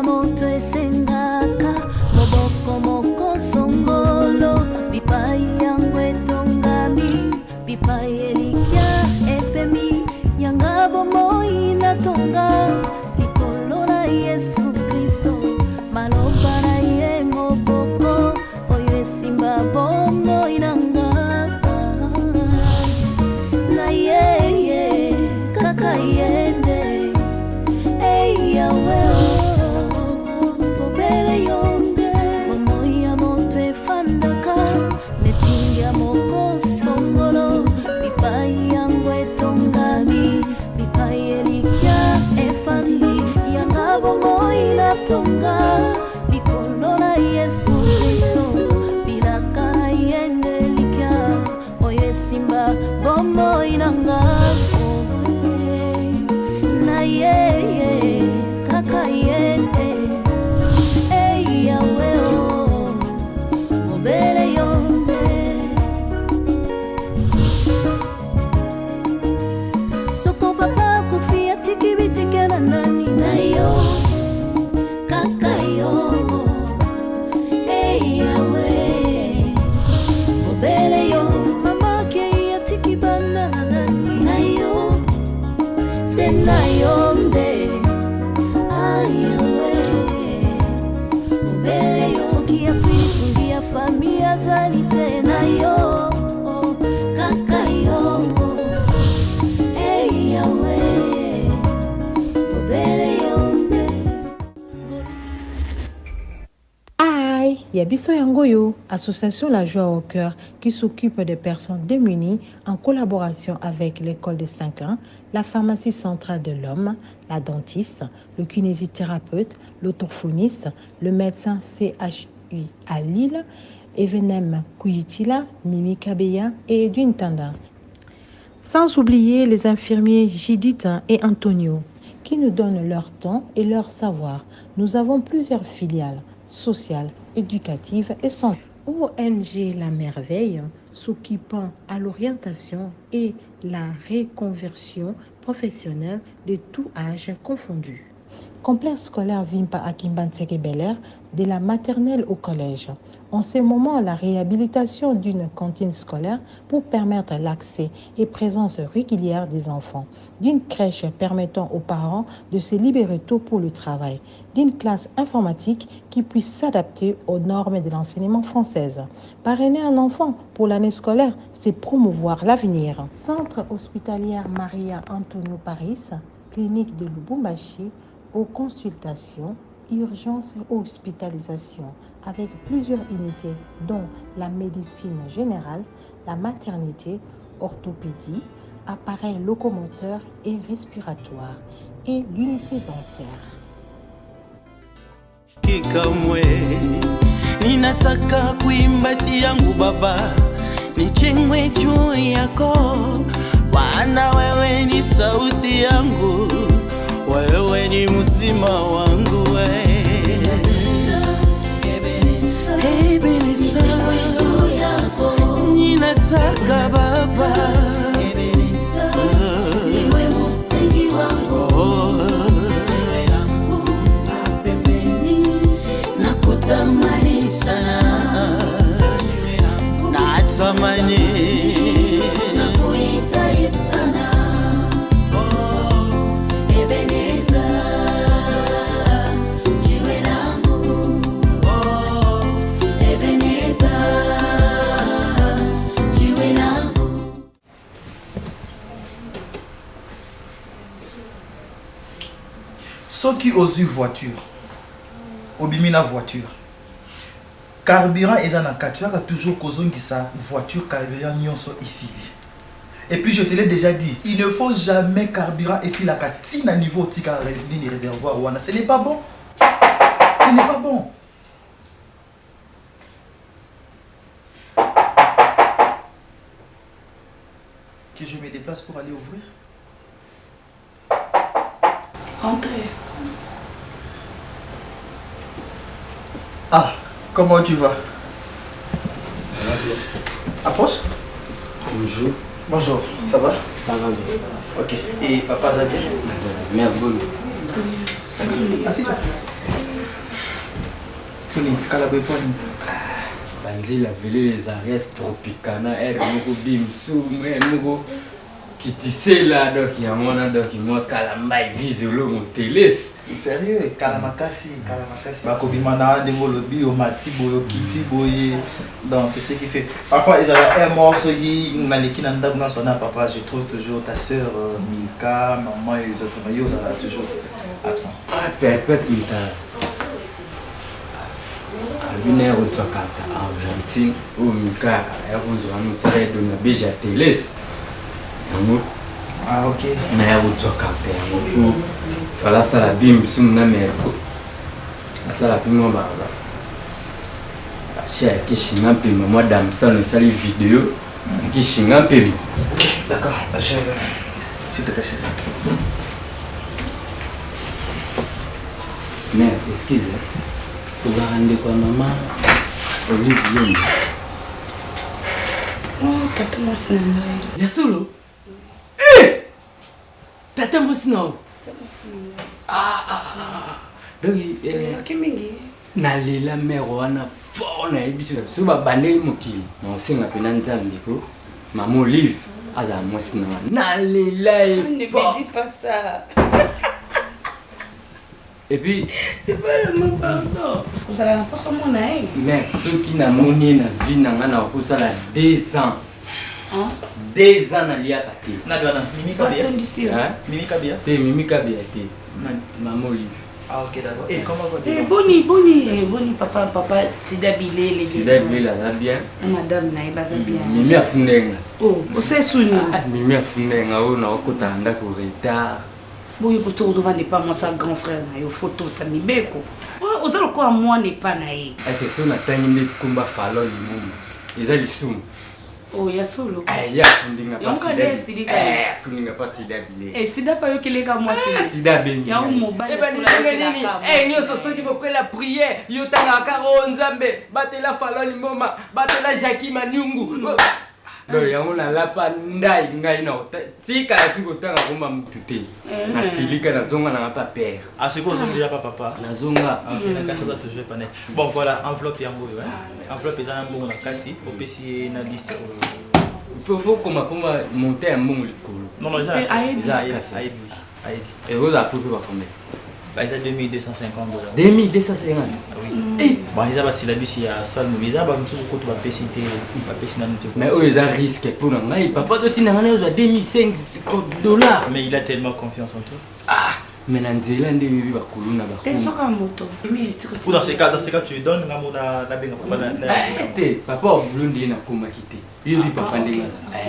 ya moto esengaka moboko moko songolo bipai yangu etongami bipai elikya epemi yanga bomoi natonga likolo na Yesu Kristo maloba na ye moboko oyo esimba bomoi nanga na ye kaka yende yawe obere yonde bomoi ya moto efandaka netinga moko songolo bipai yangu etongami bipai elikya efandi yanga bomoi natonga likolo na Yesu Kristo bilaka na yende likya oyo esimba bomoi nanga na ye kaka yende yawe obere yonde soko papa kufia tikibitikana nani nayo kaka yo yawe obere yo mama ke ya tikibana nani nayo sena yonde ayawe obere yo soki ya pisungi ya familia zali tena yo kaka yo yawe obere yonde Aïe, Yabiso Yangoyo, association La Joie au Cœur qui s'occupe des personnes démunies en collaboration avec l'école de Saint-Clain, la pharmacie centrale de l'homme, la dentiste, le kinésithérapeute, l'orthophoniste, le médecin CHU à Lille, Evenem Kuyitila, Mimi Kabeya et Edwin Tanda. Sans oublier les infirmiers Judith et Antonio qui nous donnent leur temps et leur savoir. Nous avons plusieurs filiales sociales, éducatives et santé. ONG La Merveille s'occupant à l'orientation et la reconversion professionnelle de tout âge confondu. Complexe scolaire Vimpa à Kimbanseke Bel-Air, de la maternelle au collège. En ce moment, la réhabilitation d'une cantine scolaire pour permettre l'accès et présence régulière des enfants. D'une crèche permettant aux parents de se libérer tôt pour le travail. D'une classe informatique qui puisse s'adapter aux normes de l'enseignement française. Parrainer un enfant pour l'année scolaire, c'est promouvoir l'avenir. Centre hospitalier Maria Antonio Paris, clinique de Lubumbashi, aux consultations, urgences et hospitalisation avec plusieurs unités dont la médecine générale, la maternité, orthopédie, appareils locomoteurs et respiratoires et l'unité dentaire. Kikamwe ninataka kuimbaji yangu baba nichengwe juu yako wana wewe ni sauti yangu wewe ni mzima wangu ninataka baba niwe msingi wangu nakutamani sana natamani nakuhitaji sana Ebeneza jiwe langu Ebeneza jiwe langu. Soki ozu voiture obimina voiture carburant eza na kati yaka toujours kozongisa voiture carburant nyonso isili. Et puis je te l'ai déjà dit, il ne faut jamais carburant ici la katine à niveau tika réservoir wana. Ce n'est pas bon. Ce n'est pas bon. Que je me déplace pour aller ouvrir. Entrez. Ah, comment tu vas? Approche. Bonjour. Bonjour, ça va? Ça va bien. Ok. Et papa, ça va bien? Merci beaucoup. Assieds-toi. Funi, Calabefoni. Banzi la ville les arrêts tropicana, moko bimsou, moko qui tissé là, donc il y a mon donc moi Kalambai visolo mon télis. Sérieux, Kalamakasi. Bakobimana, Demolobi, Omatibo, Kitiboye. Donc c'est ce qui fait. Parfois ils ont un morceau qui Maliki Nanda Sona papa, je trouve toujours ta soeur Milka, maman et les autres maillots, ça va toujours absent. Ah, peut-être Mita. Abinaire au Twakata, Argentine, ou Mika, Erozo, Anoutsare, de la Béja Télis. Ah ok. Mais au Twakata, ou fala ça la bim, soum na merco. Ça la bim, on va. Cher Kishinga Pima, moi Damson, ça les vidéos. Kishinga Pima. D'accord, je. S'il te plaît, chef. Merde, excusez. Tu vas rendre quoi, maman? Olivier. Oh, tata moi c'est un Ya solo? Tata moi c'est un donc nalela mère wana fort na yebiso so ba bandeli mokili na osenga pena nzambe ko maman Olive aza mwasi na nalela ne me dis pas ça. et puis Pardon. Vous allez pas sur mon œil. mais ceux qui na moni na vie na ngana ko sala 2 ans. Hein? 2 ans na liaka te. Nadwana, Mimi Kabia. Attends d'ici. Hein? Mimi Kabia. Te Mimi Kabia te. Maman Olive. Ah ok d'accord. Et comment va Eh Boni papa Sida Bilé les Sida Bilé là bien. Madame Naïba ça bien. Mimi afundenga. Oh, você suni. Mimi afundenga o na okotanda ko retard. Bon, il faut toujours vendre pas mon sa grand frère na yo photo ça mi beko. Oh, aux autres quoi moi n'est pas naï. C'est ça na tangi ndeti kumba falo limumu. Eza lisumu. Oh, ya solo. Ya fundinga pas Sida. Fundinga pas Sida Bilé. Eh, Sida pas yo keleka moi Sida. Sida bengi. Ya mobile nini soki bokwela prière yo tanga karo nzambe batela falo limoma batela Jackie Manyungu. Donc yango na lapa ndai ngai na tika ya siko tanga komba mutute. Na silika na zonga na pa père. Ah c'est quoi ça déjà papa? Na zonga. OK, na kasa za toujours pané. Bon voilà, enveloppe yango hein. Enveloppe eza mbongo na kati, opesi na liste. Faut comment monter un bon likolo. Non non, eza aibi. Et vous a pris quoi combien? Bah eza $2250. 2250. Oui. Bah eza ba silabisi ya salle eza ba mtuzu ko to ba pesite, ba pesina nute. Mais eux ils ont risque pour ngai papa to tina ngana yo $2500. Mais il a tellement confiance en toi. Ah, mais nanzela ndé bibi ba kuluna ba. T'es pas un moto. Mais pour dans ces cas tu lui donnes ngamona na benga papa na. Papa blundi na koma kité. Yo di papa ndinga.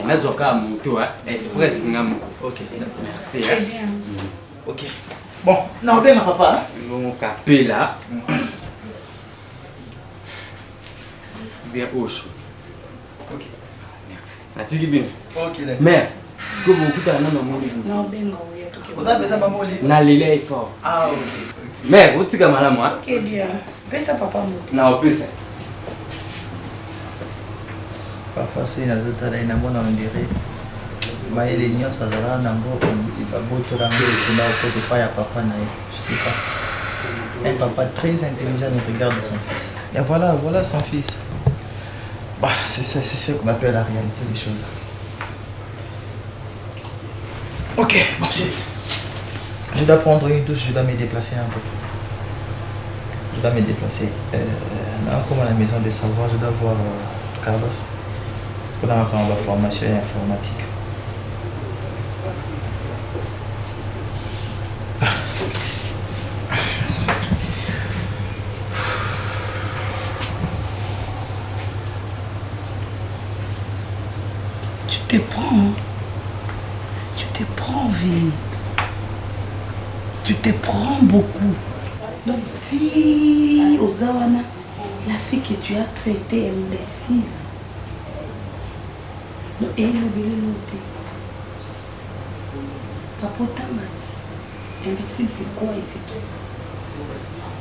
Na zoka moto express ngam. OK. Merci. OK. Bon, non ben papa. Mon capé là. Bien au chaud. OK. Merci. Natiki bien. OK d'accord. Mais que beaucoup ta na moni. Non benga oui to ke. Vous avez ça maman Olive. Na lele fort. Ah OK. Mais vous tika mala moi. OK bien. Fais ça papa moto. Na opesa. Parfois c'est na zata na mona on dirait. Mais les nions ça là na mbo ba boto la ngé tuna au côté pas ya papa na je sais pas. Un papa très intelligent il regarde son fils. Et voilà son fils. Bah c'est ce qu'on appelle la réalité des choses. OK, marchez. Je dois prendre une douche, je dois me déplacer un peu. Je dois me déplacer. Comme à la maison des savoirs, je dois voir Carlos. Pour la formation informatique. Tu te prends, Vini. Tu te prends beaucoup. Donc, dis aux Awana, la fille que tu as traitée imbécile. Non, et il noté. Papa Tamati. Imbécile, c'est quoi et c'est qui?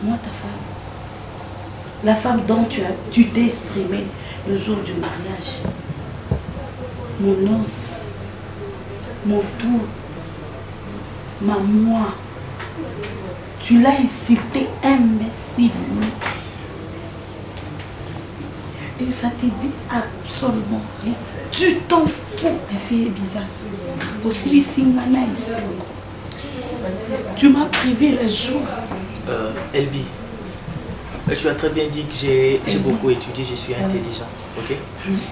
Moi, ta femme. La femme dont tu t'es exprimé le jour du mariage. Mon os, mon tout, ma moi. Tu l'as incité imbécile. Et ça te dit absolument rien. Tu t'en fous. La fille est bizarre. Aussi, nice. Tu m'as privé le jour. Elbi, tu as très bien dit que j'ai beaucoup étudié, je suis intelligent, ok?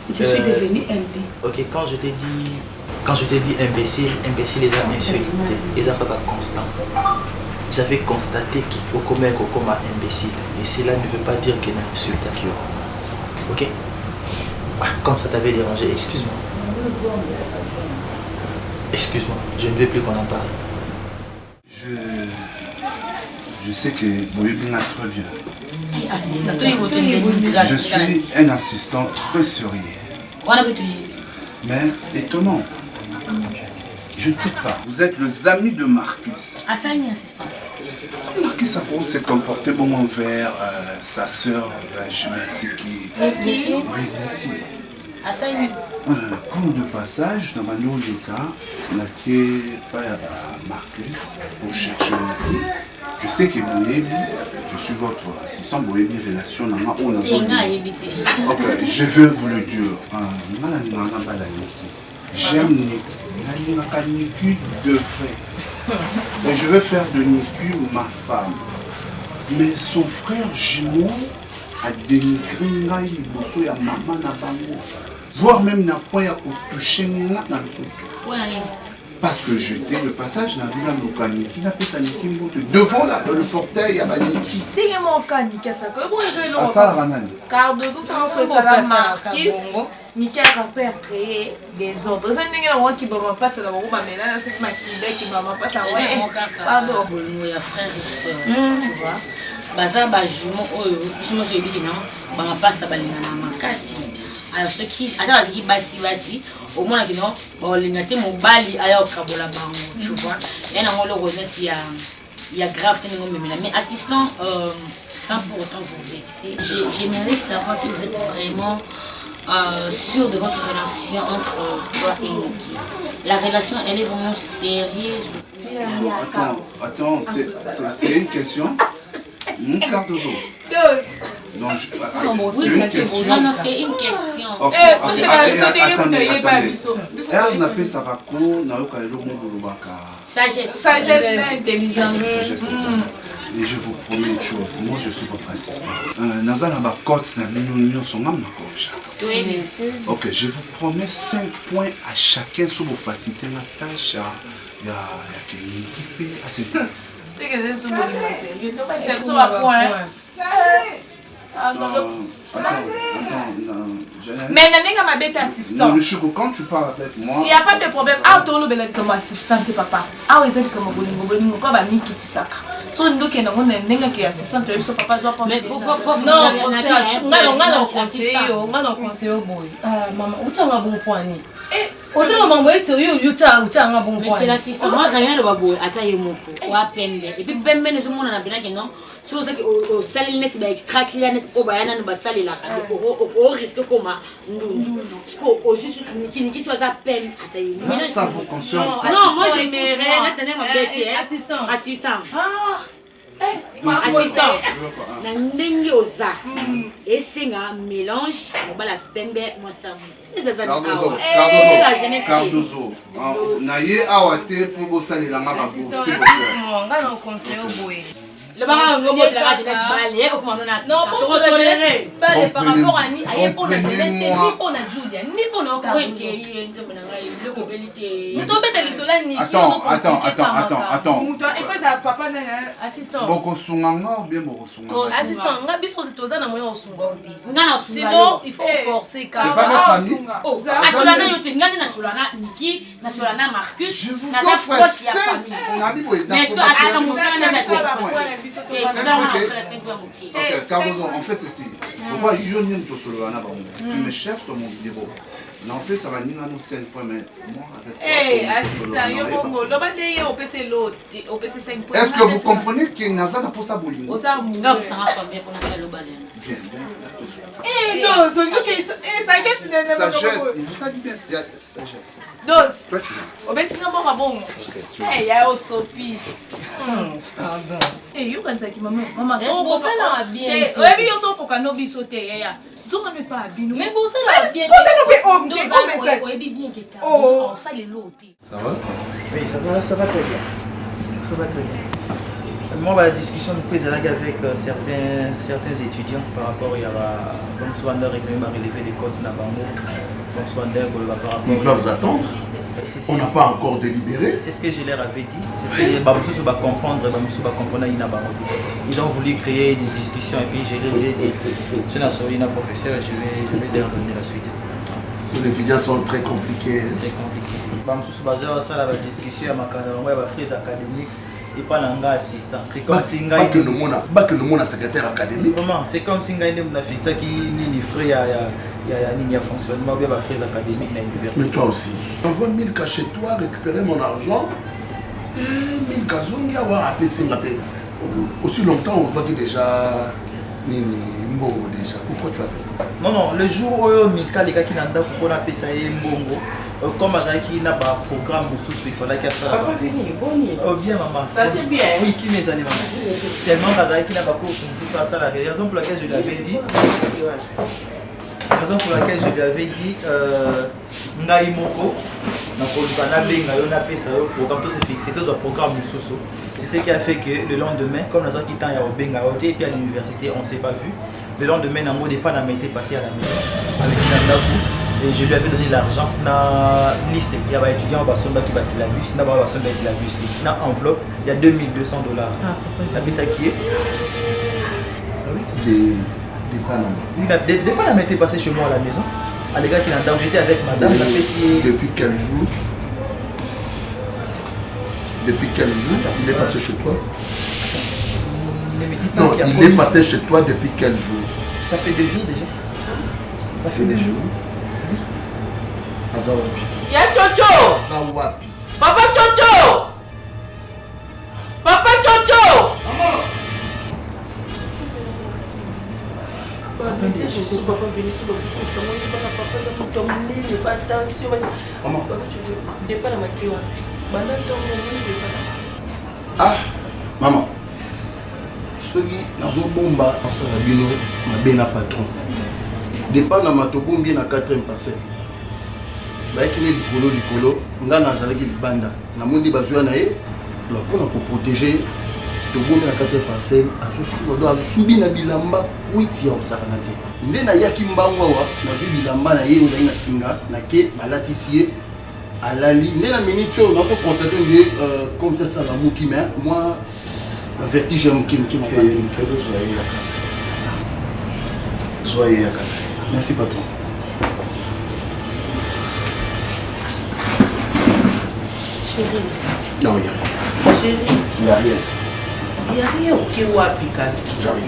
Je suis devenue Elbi. Ok, quand je t'ai dit imbécile les a insultés, les a pas constant. J'avais constaté qu'au commun comme imbécile, et cela ne veut pas dire qu'il y a une insulte à qui. Ok? Comme ça t'avait dérangé, excuse-moi. Excuse-moi, je ne veux plus qu'on en parle. Je sais que Boyebin a très bien. Je suis un assistant très sérieux. Mais étonnant, je ne sais pas. Vous êtes les amis de Marcus. Marcus a pour se comporter bon envers sa soeur jumelle, c'est qui? Oui, comme de passage, dans ma nouvelle cas, on a pas Marcus pour chercher un petit. Je sais que Boyebi, je suis votre assistant, Boyebi relation n'a pas. Ok, je vais vous le dire. J'aime Niku de frère. Et je vais faire de Niku ma femme. Mais son frère jumeau a dénigré Ngai Liboso ya maman na bango. Voire même n'a pas touché parce que j'étais le passage n'a vu la Mokani qui n'a pas sa Niki devant le portail à Baniki. C'est mon Niki ça que bon à ça Ranani. Car deux autres sont sur la Marquis Niki a père créé des ordres. Ça n'est pas moi qui me passe la roue mais là c'est ma fille qui me passe à ouais. Pardon. Il y a frère et sœur, tu vois. Baza ba jumeau oyo, jumeau de bi non, ba passe ba lingana makasi. Alors ce qui basi au moins que non bon l'ingate mobali aya okabola bango tu vois et na le remettre il y a grave mais assistant sans pour autant vous vexer j'aimerais savoir si vous êtes vraiment sûr de votre relation entre toi et Niki. La relation elle est vraiment sérieuse. Attends, c'est une question. Mon Cardozo. Non, c'est une question. Non, c'est une question. Attendez. Elle n'a pas sa raconte, n'a pas eu le sagesse, intelligence. Et je vous promets une chose, moi je suis votre assistant. Ok, je vous promets 5 points à chacun sur vos facilités la tâche. Il y a quelqu'un qui peut assez bien. C'est que c'est sur le point. Mais ma bête assistant. Non, quand tu parles avec moi. Il n'y a pas de problème. Ah, tu as comme assistant, papa. Ah, vous êtes comme vous comme un Niki Tisaka. So, nous qui avons un assistant, tu as papa. Mais pourquoi non, on conseille boy. Maman, où tu as un bon point? Autant maman, sérieux, tu as un bon point. Mais c'est l'assistant. Moi, rien de boy. Attends, il m'a et puis, même les monde a bien que non. Si vous êtes au salé net, extra client net, au bayana, nous basali la au risque comment nous. Au juste Niki soit à peine. Ça vous concerne. Non, moi j'aimerais attendre ma bête. Assistant. Assistant. Nandenge oza. Et c'est un mélange. On va la pembe moi ça. Cardozo. Naye awate pour bosali la ngaba pour s'il vous plaît. On conseille au boy. Le baron de la jeunesse balé, comment on a non, pour la jeunesse balé par rapport à ni pour la jeunesse ni pour la Julia, ni pour nos cartes. Attends. Il faut ça papa assistant. Boko sunganga ou bien boko sunganga. Assistant, on a bispo c'est aux moyen au sungordi. Non, sinon il faut forcer car. C'est pas notre ami. Oh, Asolana yote ngani na Solana Niki, na Solana Marcus. Je vous offre 5. On a dit boy. Mais est-ce que à mon ok, Cardozo, on fait ceci. Pourquoi Yonim to Solana Bango? Tu me cherches dans mon vidéo. Non, en fait, ça va venir à nous 5 points, mais moi avec toi. Assistant, Yobongo, l'obandé au PC l'autre, au PC 5 points. Est-ce que vous comprenez qu'il n'y a pas de ça bolingo? Ça va combien qu'on a fait le balen? Bien. Non, sagesse, il vous a dit bien, sagesse. Dos. Toi, tu l'as. Au bêtisier, bon. Il y a au sopi. Eh, you can say, maman, on va faire bien. Oui, yo so kokano bisote, Zonga ne pas bino. Mais bon, ça là, bien. Oh, ça les lots. Ça va? Oui, ça va très bien. Ça va très bien. Moi, la discussion nous prise avec certains étudiants par rapport à comme Swander et même à relever les codes Nabango. Comme Swander, par rapport. Ils doivent attendre. On n'a pas encore délibéré. C'est ce que je leur avais dit. C'est ce que les Bamoussous va comprendre. Ils ont voulu créer des discussions et puis je leur ai dit, je suis un professeur, je vais leur donner la suite. Les étudiants sont très compliqués. Très compliqués. Bamoussous va ça la discussion à ma frise académique. Et pas l'anga assistant. C'est comme si pas que nous sommes secrétaire académique. C'est comme si nous avons fixé qui ni frais à fonctionnement ou bien frais académiques dans l'université. Mais toi aussi. Envoie 1000 cas chez toi, récupérer mon argent. Et 1000 cas, on va avoir appelé Singate. Aussi longtemps, on voit que déjà. Mbongo déjà. Pourquoi tu as fait ça? Non, le jour où 1000 cas, les gars qui n'ont pas appelé ça Mbongo. Comme il y a un programme, il fallait qu'il y ait ça. Papa, fini, bon. Oh, bien, maman. Ça t'est bien? Oui, qui mes amis, maman. Tellement qu'il n'y a pas de course, on ça. La raison pour laquelle je lui avais dit, Ngaimoko, c'est ce qui a fait que le lendemain, comme nous avons quitté et puis à l'université, on ne s'est pas vu. Le lendemain, on n'a pas été passé à la maison avec Nandakou. Et je lui avais donné l'argent dans la liste. Il y a des étudiants qui sont passés la bus, il y a dans l'enveloppe, il y a $2200. La ça qui est des Panama. Oui, des Panama étaient passés chez moi à la maison. À les gars qui l'ont j'étais avec madame. Depuis quel jour? Depuis quel jour il est passé chez toi? Non, il est passé chez toi depuis quel jour? Ça fait 2 jours déjà. Ça fait 2 jours. Azawapi. Ya Chocho! Azawapi. Papa Chocho! Papa Chocho! Maman! Je suis papa venu sur le papa, pas attention. Maman. Pas la matière. Ah, maman. Soki nazobomba asala bino mabe na patron. Dépend na matobombi na 4e parcelle. Baiki ne likolo nga nazalaki libanda. Na mundi bazwa na ye la pour protéger tobombi na 4e parcelle azusubi na bilamba kwiti ya osakana te. Nde na yaki mbango wa na ju bilamba na ye ozali na singa na ke balatisi ye alali nde na minute oyo nako constater comme ça va muki mais moi la vertige est mouki. Soyez à merci patron. Chérie. Non, il n'y a rien. Chérie. Il n'y a rien. Il n'y a rien au Kiwa Picasso. J'arrive.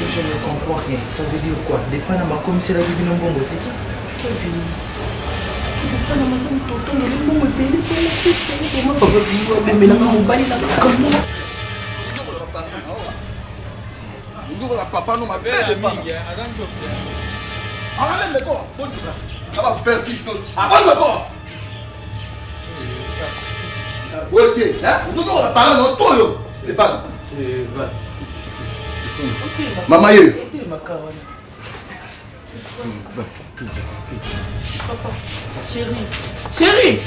Je ne comprends rien. Ça veut dire quoi? Des Panama comme c'est la vie d'un bon côté. Papa nous m'appelle pas. Ah mais quoi? Ça va faire quelque chose. Ah mais quoi? Ok, hein? Vous nous on parle dans tout yo. Les pas. Maman yé. Chérie.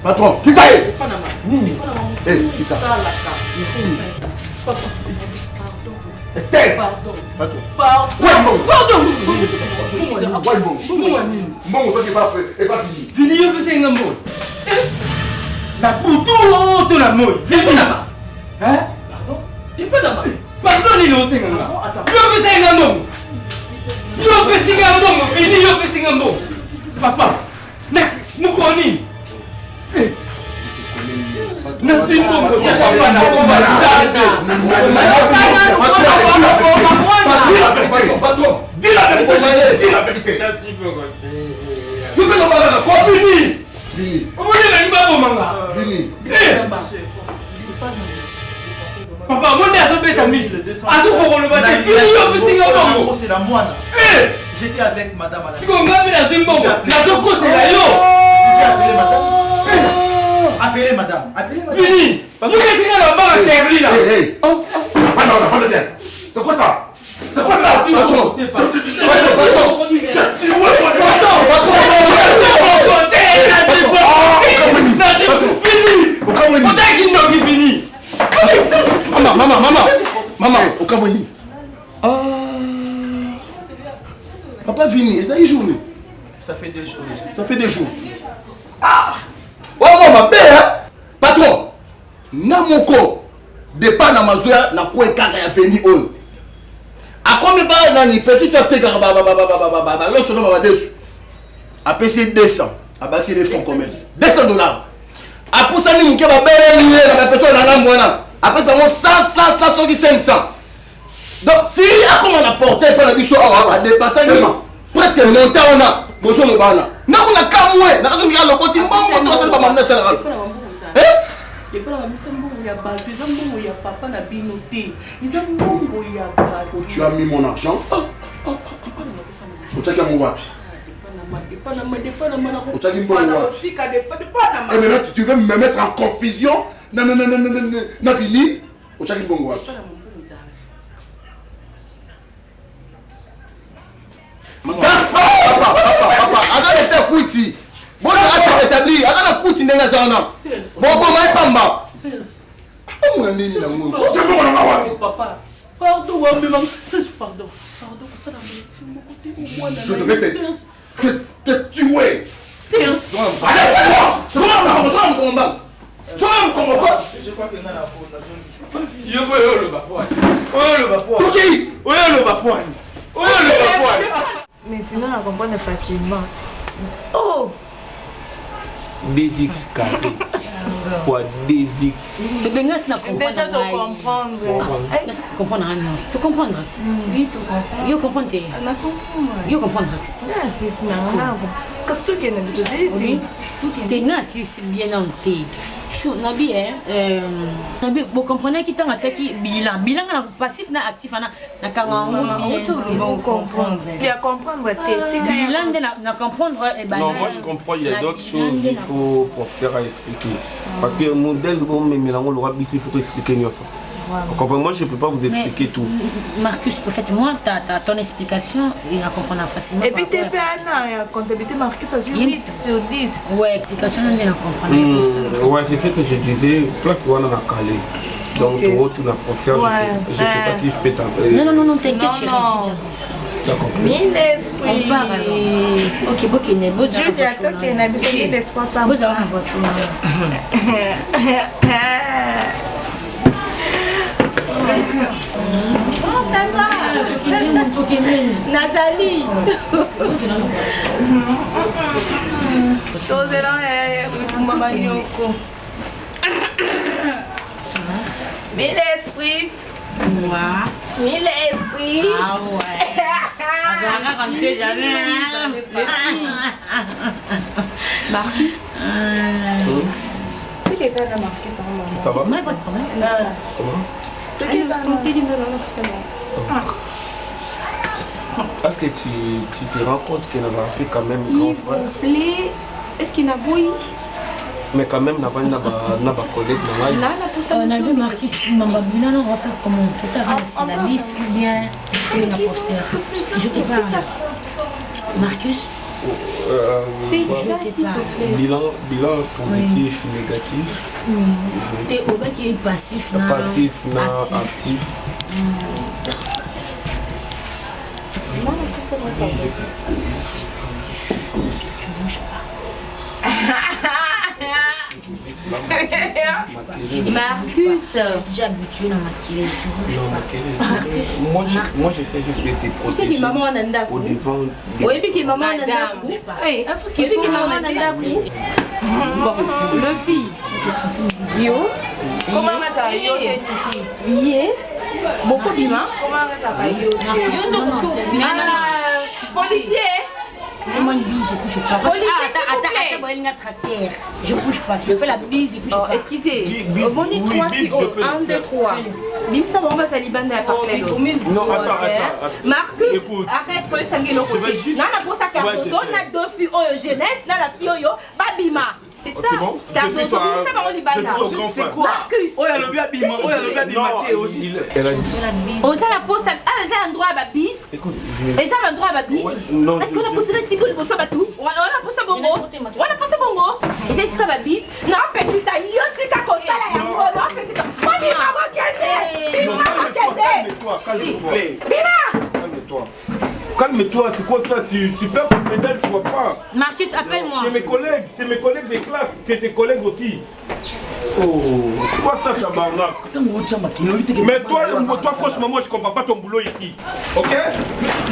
Patron, qui ça est? Eh, qui ça? Esther. Patron. Pardon. Bon, ça n'est pas fini. Fini, je vous ai un mot. La boutou, tout la mot. Fini là-bas. Hein? Pardon? Il peut là-bas. Pardon, il est au Sénégal. Attends. Je vous ai un mot. Je vous ai un mot. Fini, je vous ai un mot. Papa, nous connaissons. Patron, dis la vérité. Papa, mon est à tomber ta mise. À tout pour le battre. C'est la moine. J'étais avec madame à la... Tu comprends la Zimbabwe? La Toko c'est la yo. Appelez madame. Appelez madame. Appelez madame. Fini. Vous êtes là là-bas à Terli là. Oh, ah non, on va le dire. C'est quoi ça? C'est quoi ça? Patron. Maman, au Cameroun. Papa Vini, et ça y est journée? Ça fait 2 jours déjà. Ça fait 2 jours. Ah! Oh maman, hein? Patron, Namoko, de pas na mazoya na quoi carré à venir on. A combien de nani petit tu as payé là sur le moment dessus. A payé 200, a basé les fonds commerce. $200. A pour ça ni mouké va belle la personne na mwana. Après ça 500. Donc si a comment on a porté par la biso a dépassé presque monté on a besoin de bana. Na on a kamwe, na ko ngalo ko timbongo to ça pas m'amener ça là. Et puis la mbongo ya bato, ils ont mbongo ya papa na binoté. Ils ont mbongo ya bato. Tu as mis mon argent. Utaki mon wapi? Utaki mbongo wapi? Et maintenant tu veux me mettre en confusion? Na fini? Utaki mbongo wapi? Papa, attends de te couti. Bon, là, c'est établi. Attends de couti n'est pas ça. Bon, mais pamba. Oh, mon ami, là, mon. Tu veux mon wapi? Papa, pardon, pardon. Je devais te tuer. Je crois que Nana mais sinon on comprend facilement. Oh! 2x carré fois 2x. Déjà de comprendre. Comprendre tu comprendre? Oui, tu comprends. Yo comprendre. On a compris. Yo comprendre. Ah, c'est ça. Qu'est-ce que tu as besoin de c'est non c'est bien en thé. Chou nabi nabi vous comprenez qui t'a qui bilan na passif na actif na kangango bien comprendre. Bien comprendre bilan na comprendre non moi je comprends il y a d'autres choses il faut pour faire à expliquer parce que modèle bon mais mélange le roi il faut expliquer mieux ça. Voilà. Moi je ne peux pas vous expliquer tout. Marcus, en fait, moi, ton explication, il la comprend facilement. Et puis, tu es la comptabilité marquée sur 8 sur 10. Ouais, l'explication, il la comprend. Ouais, c'est ce que je disais. Place où on a calé. Donc, tu retournes à procédure. Je ne sais pas si je peux t'appeler. Non, t'inquiète, chérie. D'accord. Mille esprits. On part alors. Ok, bon, qu'il n'est pas. Je dis à toi qu'il n'y a pas de l'espoir sans moi. Vous avez une voiture. Oh, ça va. Nazali. Chose là, maman Yoko. Mille esprits. Moi. Mille esprits. Ah ouais. Ça va jamais. Marcus. Tu es pas là, Marcus. Ça va? Pas de problème. Comment? Est-ce que tu te rends compte qu'elle avait appris quand même grand frère? S'il vous plaît, est-ce qu'il y a un bruit? Mais quand même, n'a pas collègue on a vu Marcus, on va faire comment? Tout à l'heure, c'est la liste ou bien une apostille. Je te parle. Marcus? Fais ça s'il te plaît. Bilan positif, négatif. T'es au bas qui est passif, actif. Moi, tout ça va pas. Tu bouges pas. Marcus, je suis habituée à maquiller, tu bouges pas. Moi, je fais juste tes tu sais que maman en a au devant. Oui, puis que maman en a bouge pas. Oui, un truc qui que maman en a bon, le fille. Yo. Comment ça va yo? Yé. Beaucoup bien. Comment ça va yo? Policier. Fais-moi une bise et puis je pars. Je bouge pas. Tu fais la bise et puis je pars. Excusez. On dit 3 filles. 1, 2, 3. Bimsa Bomba Salibanda à parcelle. Non, attends. Marcus, Écoute. arrête quand même ça me le côté. Nana pour sa cardozo, on a 2 filles jeunesse, nana fille yo, Babima. C'est ça. Cardozo, ça va au Libana. C'est quoi? Marcus. Oh, il y a le bien Bima, oh, il y a le bien Bima, au juste. On a la pose, un droit à ma bis. Écoute, et ça va un droit à ma bis. Est-ce qu'on a posé la cible pour ça tout? On a posé bongo. On a posé bongo. Et c'est ce que ma bis. Non, fait plus ça. Yo, c'est qu'à cause ça là. Non, fait plus ça. Moi, Bima, moi, c'est moi, calme-toi. Bima! Calme-toi. Calme-toi, c'est quoi ça? Tu perds ton pédale, tu vois pas. Marcus, appelle-moi. C'est mes collègues de classe, c'est tes collègues aussi. Oh, c'est quoi ça, tabarnak? Mais toi, franchement, moi je comprends pas ton boulot ici. Ok?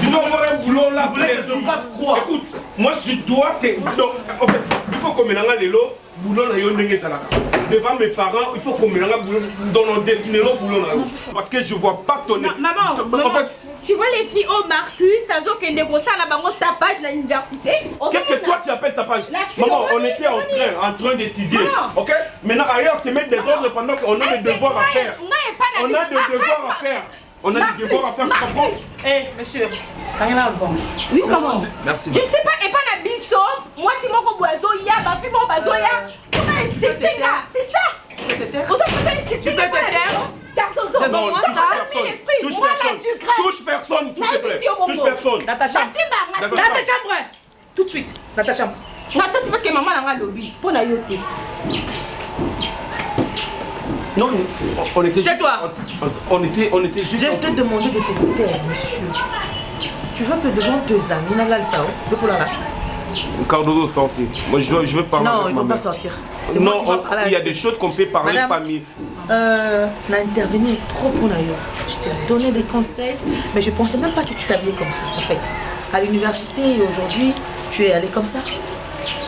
Tu dois avoir un boulot là. Je fasse quoi? Écoute, moi je dois te. Donc, en fait, il faut qu'on mélange les lots. Boulot na yondenge talaka. Devant mes parents, il faut qu'on mélange boulot dans nos destinées boulot na. Parce que je vois pas ton. Maman, en fait, tu vois les filles au Marcus, ça joue qu'une débossa là bango tapage à l'université. Qu'est-ce que toi tu appelles tapage? Maman, on était en train d'étudier. OK? Maintenant ailleurs, c'est mettre des ordres pendant qu'on a des devoirs à faire. On a des devoirs à faire. On a des devoirs à faire, tu comprends? Eh, monsieur, t'as rien à le bon. Oui, maman. Merci. Je ne sais pas, et pas la bisso. Moi, si mon boiseau, il y a, ma fille, mon boiseau, il y a. Tu m'as insulté là, c'est ça. Tu peux te taire? Cardozo, non, moi, ça a mis l'esprit. Moi, là, tu crains. Touche personne, s'il te plaît. Touche personne. Dans ta chambre. Dans ta chambre. Tout de suite. Dans ta chambre. Non, toi, c'est parce que maman a un lobby. Pour la yoté. Non, on était juste. Tais-toi. On était juste. Je te demandé de te taire, monsieur. Tu veux que devant tes amis, n'a pas ça, de pour là. Cardozo, sortez. Moi, je veux parler. Non, il ne faut pas sortir. Non, il y a des choses qu'on peut parler, Madame, famille. L'intervenir est trop pour l'ailleurs. Je t'ai donné des conseils, mais je ne pensais même pas que tu t'habillais comme ça, en fait. À l'université, aujourd'hui, tu es allé comme ça.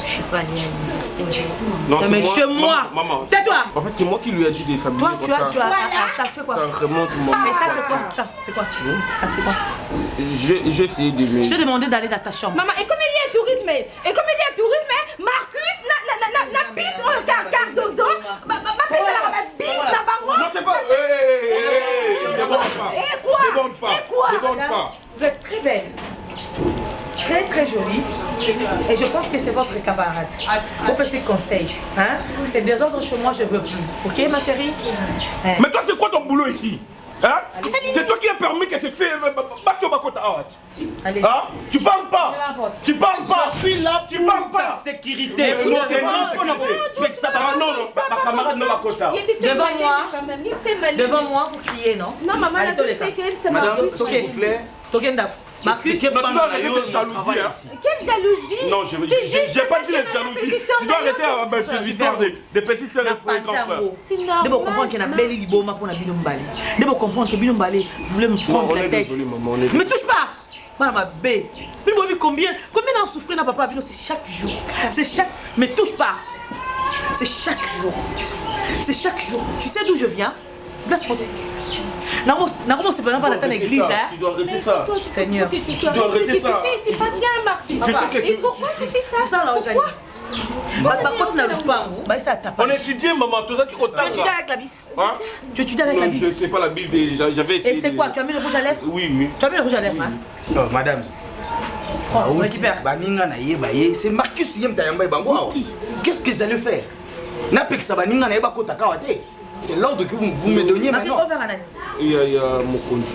Je suis pas allée à l'université aujourd'hui, maman. Non, mais chez moi. Maman. Tais-toi. En fait, c'est moi qui lui ai dit de s'habiller. Toi, tu as. Ça fait quoi? Ça remonte, maman. Mais ça, c'est quoi? Ça, c'est quoi? Ça, c'est quoi? J'ai essayé de lui. Je t'ai demandé d'aller dans ta chambre. Maman, et comme il y a tourisme, Marcus, na bite au Cardozo, fait ça la bise na bango. Non, c'est pas. Déborde pas. Et quoi? Déborde pas. Vous êtes très belle. Très très jolie. Et je pense que c'est votre camarade. Vos petits conseils. Hein? C'est des ordres chez moi, je veux plus. Ok, ma chérie? Mais toi, c'est quoi ton boulot ici? Hein? C'est toi qui as permis que c'est fait. Allez. Hein? Tu parles pas. Tu parles pas. Je suis là Tu parles pas. sécurité. Non, c'est pas non, ma camarade n'a pas quota. Devant moi, vous criez, non? Non, maman, allez, la que c'est Madame, Marcus. s'il vous plaît. Togenda. Marcus, Tu dois arrêter de jalousie. Quelle jalousie? Non, j'ai pas dit les jalousies. Tu dois arrêter cette histoire des petits sœurs et frères. C'est de normal. comprendre qu'il y a belle liboma pour la binombalé. De comprendre que binombalé voulait me prendre la tête. Ne me touche pas. Maman, bé. Combien d'en souffrir dans papa? C'est chaque jour. C'est chaque. Me touche pas. C'est chaque jour. C'est chaque jour. Tu sais d'où je viens? Laisse-moi dire. Non, c'est pas dans l'église. Tu dois arrêter ça. Seigneur. Tu dois arrêter ça. C'est pas bien, Marcus. Et pourquoi tu fais ça? Pourquoi? On étudie, maman. Tout ça qui compte. Tu étudies avec la bise? Tu étudies avec la bise? Non, je sais pas la bise. J'avais essayé. Et c'est quoi? Tu as mis le rouge à lèvres? Oui. Tu as mis le rouge à lèvres, hein? Non, madame. On récupère. C'est Marcus qui qu'est-ce que j'allais faire? C'est l'ordre que vous me donniez maintenant. Il y a mon compte.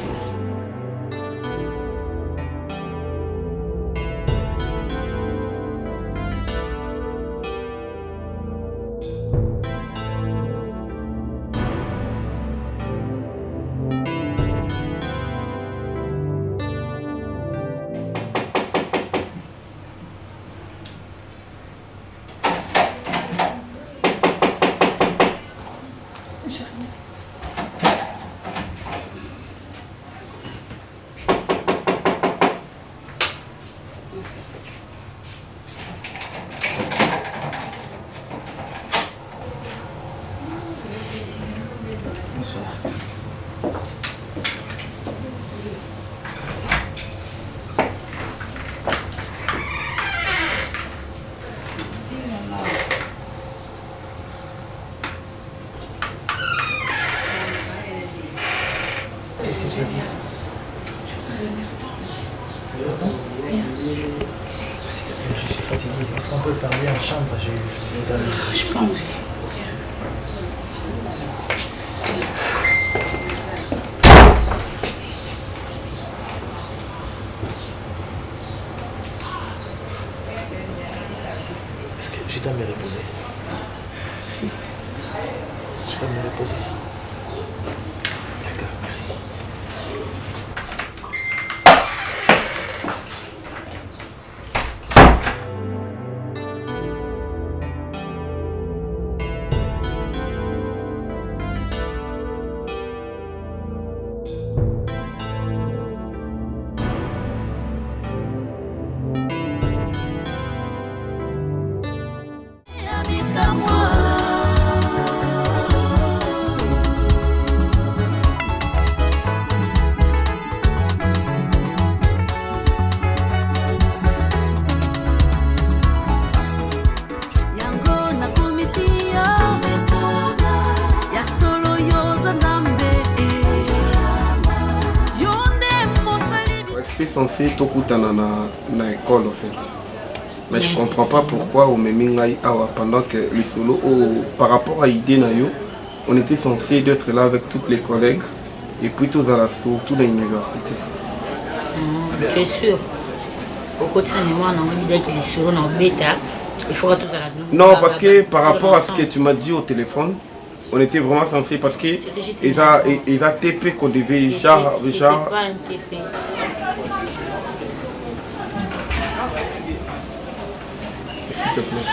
S'il te plaît, je suis fatigué. Est-ce qu'on peut parler en chambre? Je donne. Je pas envie. Est-ce que je dois me reposer? Si. Je dois me reposer. D'accord, merci. Censé tokutana na école en fait. Mais je comprends pas pourquoi au Memingai Awa pendant que le solo par rapport à l'idée Nayo, on était censé d'être là avec tous les collègues et puis tous à la surtout dans l'université. Tu es sûr? Au côté de sa mémoire, on a dit qu'il est solo dans bêta. Il faudra tous à la. Non, parce que par rapport à ce que tu m'as dit au téléphone, on était vraiment censé parce que ils a TP qu'on devait genre. C'était pas un TP. S'il te plaît.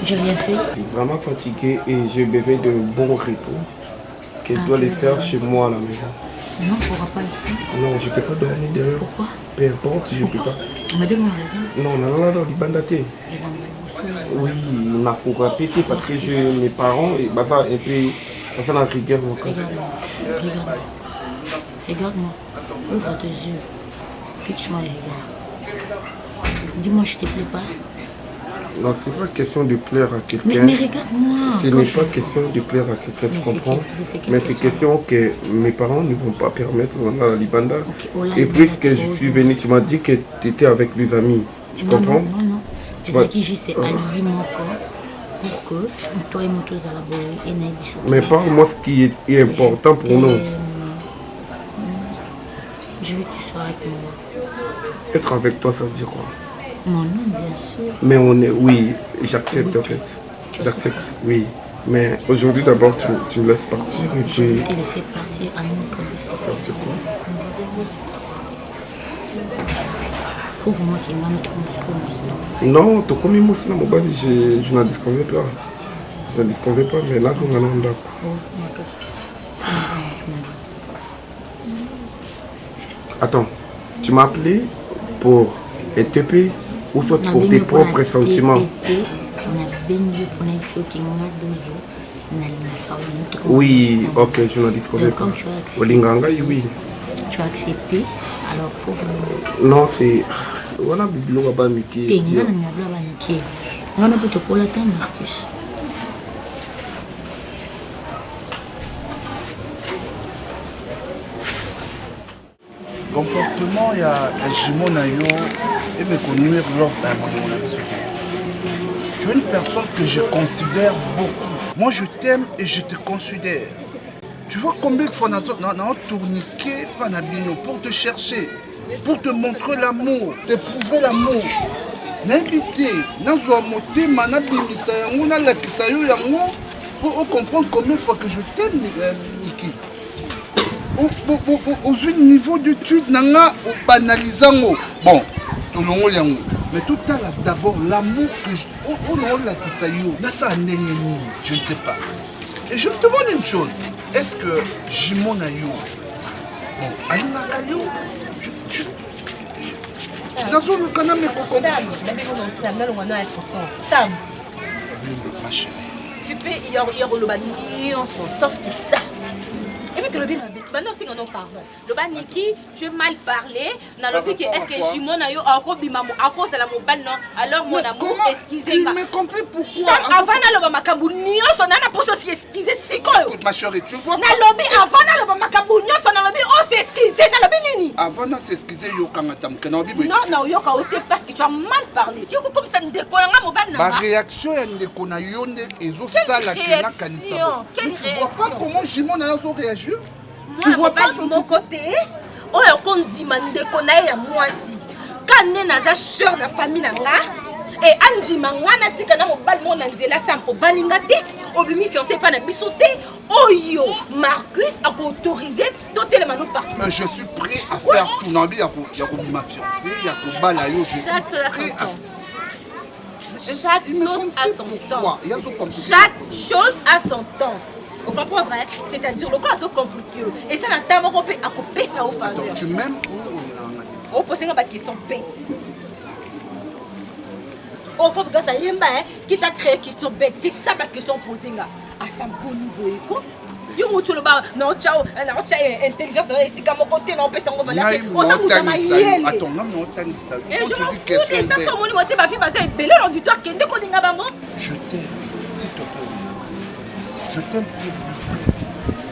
J'ai rien fait. Je suis vraiment fatigué et j'ai besoin de bons repos que je dois les faire chez moi à la maison. Non, on ne pourra pas ici. Non, je ne peux pas dormir dehors. Pourquoi? Peu importe, je ne peux pas. On m'a donné raison. Non, non, non, non, Libandate. Oui, on a pété parce que mes parents et baba et puis ça la rigueur. Regarde-moi. Regarde-moi. Ouvre tes yeux. Fixe-moi les regards. Dis-moi, je te plais pas. Non, c'est pas question de plaire à quelqu'un. Mais regarde-moi. Ce n'est pas question de plaire à quelqu'un, tu comprends? Mais c'est question que mes parents ne vont pas permettre à la Libanda. Et puisque je suis venu, tu m'as dit que tu étais avec des amis. Tu comprends? Non, non. C'est ça qui juste allumer mon corps pour que toi et moi tous à la boue et n'aille. Mais parle-moi ce qui est important pour nous. Je veux que tu sois avec moi. Être avec toi, ça veut dire quoi? Mon nom, bien sûr. Mais on est, oui, j'accepte en fait. J'accepte, oui. Mais aujourd'hui d'abord, tu me laisses partir et puis... Je vais te laisser partir à une condition. Partir quoi? Prouve-moi qu'il m'a mis trop non, tu comme moi, je ne disconviens pas. Je ne disconviens pas, mais là, on a un d'accord. Attends, tu m'as appelé pour ETP ou soit pour tes propres sentiments? Oui, ok, je ne disconviens pas. Oui. Tu as accepté, alors prouve-moi. Non, c'est... On a besoin de faire Mickey. On a besoin de faire Marcus. Comportement, il y a Jimon Nayo et me connaître lors d'un moment. Tu es une personne que je considère beaucoup. Moi, je t'aime et je te considère. Tu vois combien de fois on a tourniqué pour te chercher, pour te montrer l'amour, te prouver l'amour. N'invité, pour comprendre combien de fois que je t'aime, Niki. Au niveau d'étude, au banalisant. Bon, mais tout à l'heure, d'abord, l'amour que je... Je ne sais pas. Et je me demande une chose. Est-ce que Jimon Nayo, bon, Alina Kayo, Sam, tu peux y avoir le bani, sauf que ça. Et puis que le bien Bah non, c'est non, pardon. Le bas Niki, je vais mal parler. Est-ce que Jimon a eu encore bimamo à cause de la mobile non? Alors mon amour, excusez-moi. Mais compris pourquoi? Avant le makambu nyonso nana pour s'excuser sikoyo. Écoute ma chérie, tu vois pas. Na lobby avant le makambu nyonso na lobby on s'excuser na lobby nini? Avant na s'excuser yo kanga tamuke na bibo. Non, yo ka ote parce que tu as mal parlé. Yo comme ça ndekolanga mobile na. Ma réaction ya ndeko na yo nde ezo sala kena kanisa. Quelle réaction? Tu vois pas comment Jimon a réagi? Tu vois pas de mon côté? Oh ya kondima ndeko na ya mwasi. Kande naza sœur na famille na nga. Et andima ngana tika na mobali mona nzela sam obalinga te obimi fiancé pa na bisoté oyo Marcus a autorisé doter les manos partout. Je suis prêt à faire tout nabi ya ko bima fiancé ya ko bala yo je. Chaque chose à son temps. Chaque chose à son temps. Vous comprenez? C'est-à-dire le cas est compliqué. Et ça n'a pas à couper ça au faveur. Donc tu m'aimes ou on pose une question bête. On faut que ça y est, qui t'a créé question bête. C'est ça ma question posée là. À ça bon niveau éco. Yo mucho le ba non ciao intelligent ici comme côté non peut s'en revenir. On s'en fout ma yelle. Attends, non non tangisa. Et je m'en fous et ça son mon moté ma fille parce que belé l'auditoire kende ko linga bango. Je t'aime, s'il te plaît. Je t'aime plus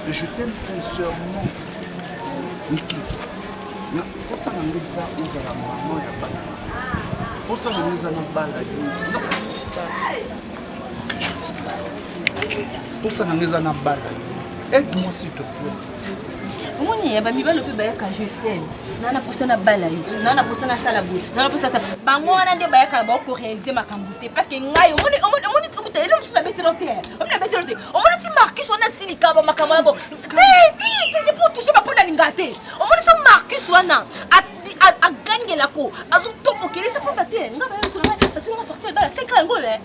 et je t'aime sincèrement. Niki. Na pour ça ngeza uzala maman ya bana. Pour ça ngeza na bala. Non. OK, je m'excuse. OK. Pour ça ngeza na bala. Aide-moi s'il te plaît. Moni ya bami balo pe bayaka je t'aime. Nana posa na bala yo. Nana posa na sala bout. Nana posa ça. Bango wana nde bayaka ba ko réaliser makambuté parce que ngai omoni omutele lo msula betelo te. Omina betelo te. Omoni ti Marcus wana silika ba makamala bo. Ti pour toucher ba pona lingate. Omoni so Marcus wana a gagné la ko. Azo topo kele ça pas te. Nga ba yo tuna parce que on va sortir ba 5 ans ngo le.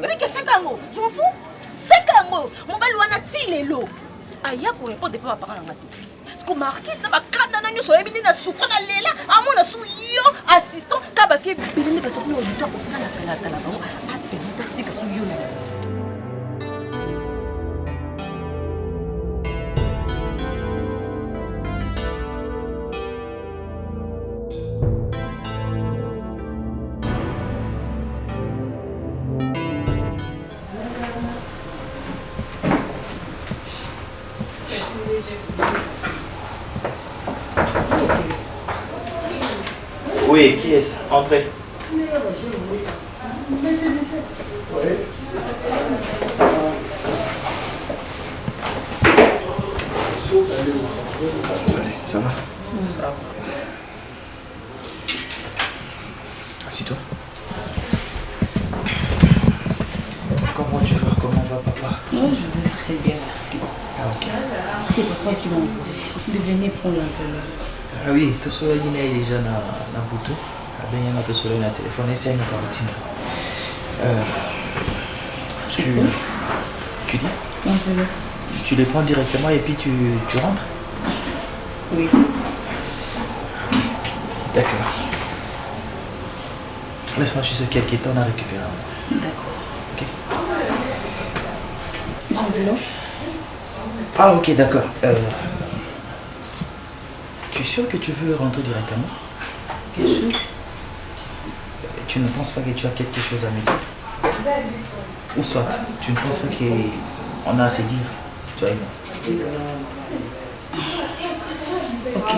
Mais que 5 ans ngo. Je m'en fous. 5 ans ngo. Mon bali wana ti lelo. Aya ko répondre pas parler en gâteau. Parce que Marcus na bakanda na nyoso yebini na suko na lela amona su yo assistant ka ba fi bilini parce que auditeur ko kana kala bango a permettre tika su yo na. Oui, qui est-ce? Entrez. Salut, ça va? Assis-toi. Comment tu vas? Comment va papa? Je vais très bien, merci. Ah ok. C'est papa qui m'a envoyé de venir prendre l'enveloppe. Ah oui, tout cela il est déjà dans la bouton. Il y a tout cela dans le téléphone. C'est une cantine. Tu dis? L'enveloppe. Tu les prends directement et puis tu rentres? Oui. D'accord. Laisse-moi juste quelques temps à récupérer. D'accord. Ok. L'enveloppe. Ah ok, d'accord. Tu es sûr que tu veux rentrer directement? Bien sûr. Tu ne penses pas que tu as quelque chose à me dire? Ou soit, tu ne penses pas qu'on a assez à dire, toi et moi? Ok.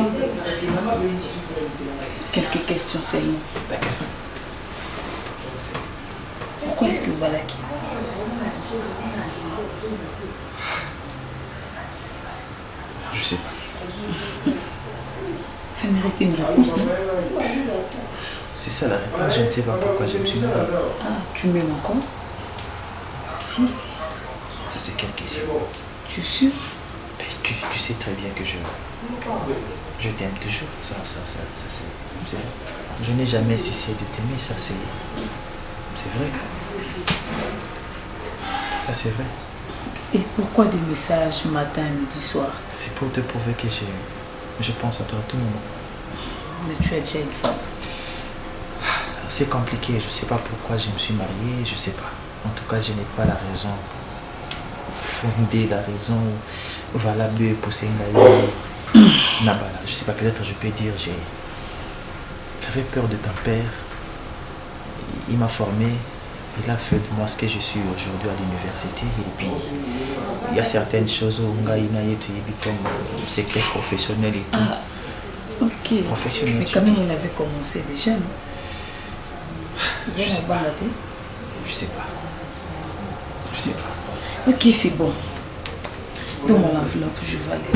Quelques questions seulement. D'accord. Pourquoi est-ce que Balaki? Je sais pas. Ça mérite une réponse, non? C'est ça la réponse, je ne sais pas pourquoi je me suis marié. Ah, tu m'aimes encore? Si. Ça c'est quelle question? Tu es sûr? Mais tu sais très bien que je t'aime toujours. Ça c'est vrai. Je n'ai jamais cessé de t'aimer, ça c'est vrai. Ça c'est vrai. Et pourquoi des messages matin, midi, soir? C'est pour te prouver que je pense à toi à tout moment. Mais tu as déjà une femme. C'est compliqué, je ne sais pas pourquoi je me suis marié, je ne sais pas. En tout cas, je n'ai pas la raison fonder la raison valable pour Sengaï. Nabala, je sais pas, peut-être je peux dire, j'avais peur de ton père. Il m'a formé, il a fait de moi ce que je suis aujourd'hui à l'université. Et puis, il y a certaines choses où on a comme secret professionnel et tout. Ok. Professionnel. Mais quand même, il avait commencé déjà, non? Je sais pas. Je sais pas. Je sais pas. Ok, c'est bon. Donne-moi l'enveloppe, je vais aller.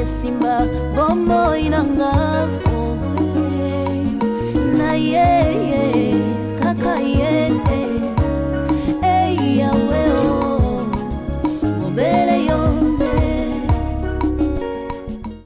Simba bombo inanga